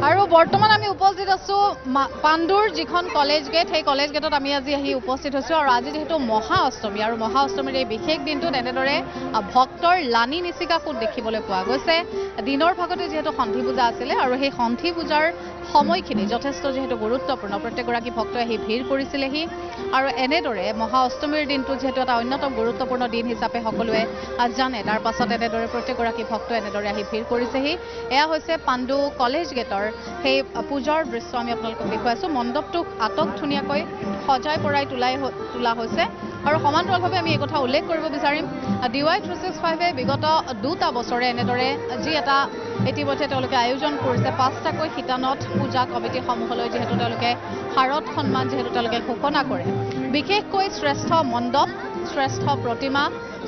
আৰু বৰ্তমান আমি উপস্থিত আছো পাণ্ডুৰ যিখন কলেজ গেট সেই কলেজ গেটত আমি আজি আহি উপস্থিত হৈছো আৰু আজি যেহেতু মহা অষ্টমী আৰু মহা অষ্টমীৰ এই বিশেষ দিনটোত এনেদৰে ভক্তৰ লানি নিচিকা ফুট দেখিবলৈ পোৱা গৈছে দিনৰ ভাগতে যেহেতু সন্ধি পূজা আছিলে আৰু সেই সন্ধি পূজাৰ সময়খিনি যথেষ্ট যেহেতু গুৰুত্বপূৰ্ণ প্ৰত্যেকগৰাকী ভক্তই আহি ভিৰ কৰিছিলেহি আৰু এনেদৰে মহা অষ্টমীৰ দিনটো যেহেতু এটা অন্যতম গুৰুত্বপূৰ্ণ দিন হিচাপে সকলোৱে জানে তাৰ পাছত এনেদৰে প্ৰত্যেকগৰাকী ভক্তই এনেদৰে আহি ভিৰ কৰিছেহি এয়া হৈছে পাণ্ডু কলেজ গেটৰ সেই পূজাৰ দৃশ্য আমি আপোনালোকক দেখুৱাইছো মণ্ডপটোক আটক ধুনীয়াকৈ সজাই পৰাই তোলা হৈছে আৰু সমান্তৰালভাৱে আমি এই কথা উল্লেখ কৰিব বিচাৰিম DY365 বিগত 2টা বছৰে এনেদৰে যি এটা ইতিমধ্যে তেওঁলোকে আয়োজন কৰিছে 5টাকৈ শিতানত পূজা কমিটিসমূহলৈ যেহেতু তেওঁলোকে শাৰদ সন্মান যেহেতু তেওঁলোকে ঘোষণা কৰে বিশেষকৈ শ্ৰেষ্ঠ মণ্ডপ শ্ৰেষ্ঠ প্ৰতিমা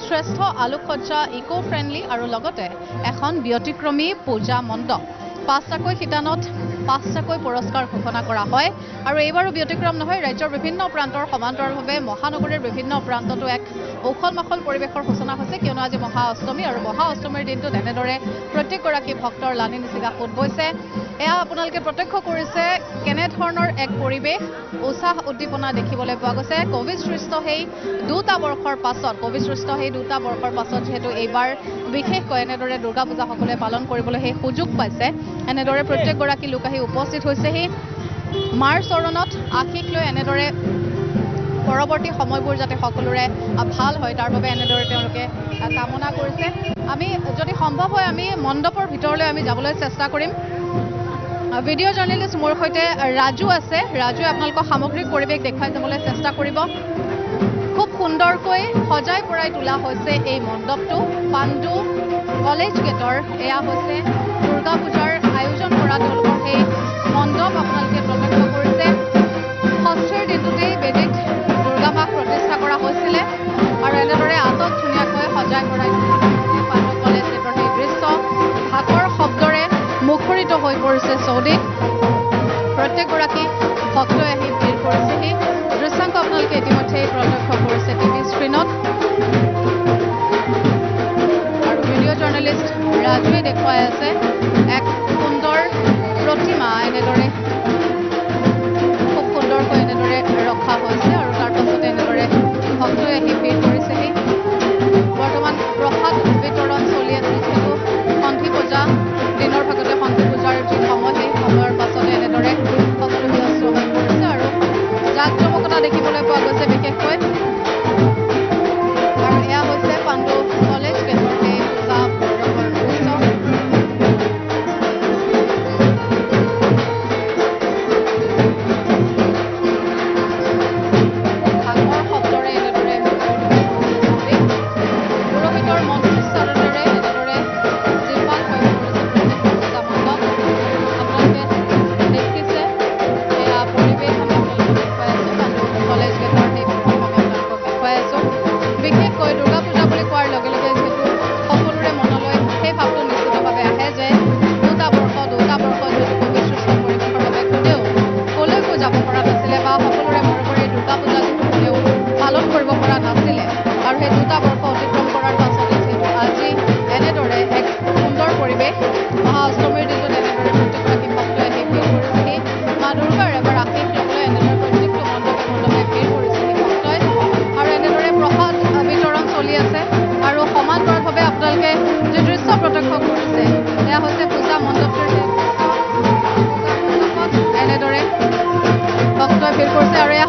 শ্ৰেষ্ঠ আলোকসজ্জা ইকো ফ্ৰেণ্ডলি আৰু লগতে এখন ব্যতিক্ৰমী পূজা মণ্ডপ 5টাকৈ শিতানত 5টাকৈ পুৰস্কাৰ ঘোষণা কৰা হয় আৰু এইবাৰো ব্যতিক্ৰম নহয় ৰাজ্যৰ বিভিন্ন প্ৰান্তৰ সমান্তৰালভাৱে মহানগৰীৰ বিভিন্ন প্ৰান্ততো এক উখল মাখল পৰিৱেশৰ সূচনা হৈছে কিয়নো আজি মহা অষ্টমী আৰু মহা অষ্টমীৰ দিনটোত এনেদৰে প্ৰত্যেকগৰাকী ভক্তৰ লানি নিচিকা ফুট বৈছে এয়া আপোনালোকে প্ৰত্যক্ষ কৰিছে কেনেধৰণৰ এক পৰিৱেশ উৎসাহ উদ্দীপনা দেখিবলৈ পোৱা গৈছে কোভিড সৃষ্ট সেই 2টা বৰ্ষৰ পাছত যেহেতু এইবাৰ বিশেষকৈ এনেদৰে দুৰ্গা পূজা সকলোৱে পালন কৰিবলৈ সেই সুযোগ পাইছে এনেদৰে প্ৰত্যেকগৰাকী লোক আহি উপস্থিত হৈছেহি মাৰ চৰণত আশীষ লৈ এনেদৰে পৰৱৰ্তী সময়বোৰ যাতে সকলোৰে ভাল হয় তাৰ বাবে এনেদৰে তেওঁলোকে কামনা কৰিছে আমি যদি সম্ভৱ হয় আমি মণ্ডপৰ ভিতৰলৈ আমি যাবলৈ চেষ্টা কৰিম ভিডিঅ' জাৰ্নেলিষ্ট মোৰ সৈতে ৰাজু আছে ৰাজুৱে আপোনালোকক সামগ্ৰিক পৰিৱেশ দেখুৱাই যাবলৈ চেষ্টা কৰিব খুব সুন্দৰকৈ সজাই পৰাই তোলা হৈছে এই মণ্ডপটো পাণ্ডু কলেজ গেটৰ এয়া হৈছে দুৰ্গা পূজাৰ আয়োজন কৰা তেওঁলোকৰ সেই মণ্ডপ আপোনালোকে প্ৰত্যক্ষ কৰিছে ষষ্ঠীৰ দিনটোতেই বেদীত দুৰ্গা মাক প্ৰতিষ্ঠা কৰা হৈছিলে আৰু এনেদৰে আটক ধুনীয়াকৈ সজাই পৰাই পাণ্ডু কলেজ গেটৰ সেই দৃশ্য ঢাকৰ শব্দৰে মুখৰিত হৈ পৰিছে চৌদিশ প্ৰত্যেকগৰাকী ভক্তই আহি ভিৰ কৰিছেহি দৃশ্যাংক আপোনালোকে ইতিমধ্যেই প্ৰত্যক্ষ কৰিছে টিভি স্ক্ৰীণত আৰু ভিডিঅ' জাৰ্নেলিষ্ট ৰাজুৱে দেখুৱাই আছে এক সুন্দৰ প্ৰতিমা এনেদৰে খুব সুন্দৰকৈ এনেদৰে ৰখা হৈছে আৰু তাৰ পাছতে এনেদৰে ভক্তই আহি ভিৰ কৰিছেহি বৰ্তমান প্ৰসাদ বিতৰণ চলি আছে যিহেতু সন্ধি পূজা দিনৰ ভাগতে সন্ধি পূজাৰ যি সময় সেই সময়ৰ পাছতে এনেদৰে সকলো ব্যস্ত হৈ পৰিছে আৰু জাক জমকতা দেখিবলৈ পোৱা গৈছে বিশেষকৈ আৰু এয়া হৈছে পাণ্ডু কলেজ গেটৰ সেই পূজা মণ্ডপৰ দৃশ্য ঢাকৰ শব্দৰে এনেদৰে পুৰোহিতৰ মন্ত্ৰোচ্চাৰণেৰে এনেদৰে জীপাল হৈ পৰিছে প্ৰত্যেকটো পূজা মণ্ডপ আপোনালোকে দেখিছে এয়া পৰিৱেশ আমি আপোনালোকক দেখুৱাই আছো পাণ্ডু কলেজ গেটৰ সেই পৰিৱেশ আমি আপোনালোকক দেখুৱাই আছো বিশেষকৈ দুৰ্গা পূজা বুলি কোৱাৰ লগে লগে যিহেতু সকলোৰে মনলৈ সেই ভাৱটো নিশ্চিতভাৱে আহে যে 2টা বৰ্ষ যিহেতু কোভিড সৃষ্ট পৰিৱেশৰ বাবে কলৈকো যাব পৰা নাছিলে বা সকলোৰে মৰমৰে দুৰ্গা পূজা যিটো কোনেও পালন কৰিব পৰা নাছিলে আৰু সেই 2টা বৰ্ষ অতিক্ৰম কৰাৰ পাছতে যিহেতু আজি এনেদৰে এক সুন্দৰ পৰিৱেশ মহা অষ্টমীৰ দিনটোত এনেদৰে প্ৰত্যেকগৰাকী ভক্তই আহি ভিৰ কৰিছেহি মা দুৰ্গাৰ এবাৰ আশীষ ল'বলৈ এনেদৰে প্ৰত্যেকটো মণ্ডপে ভিৰ কৰিছেহি ভক্তই আৰু এনেদৰে প্ৰসাদ বিতৰণ চলি আছে আৰু সমান্তৰালভাৱে আপোনালোকে যি দৃশ্য প্ৰত্যক্ষ কৰিছে এয়া হৈছে পূজা মণ্ডপটোৰ সেই এনেদৰে ভক্তই ভিৰ কৰিছে আৰু এয়া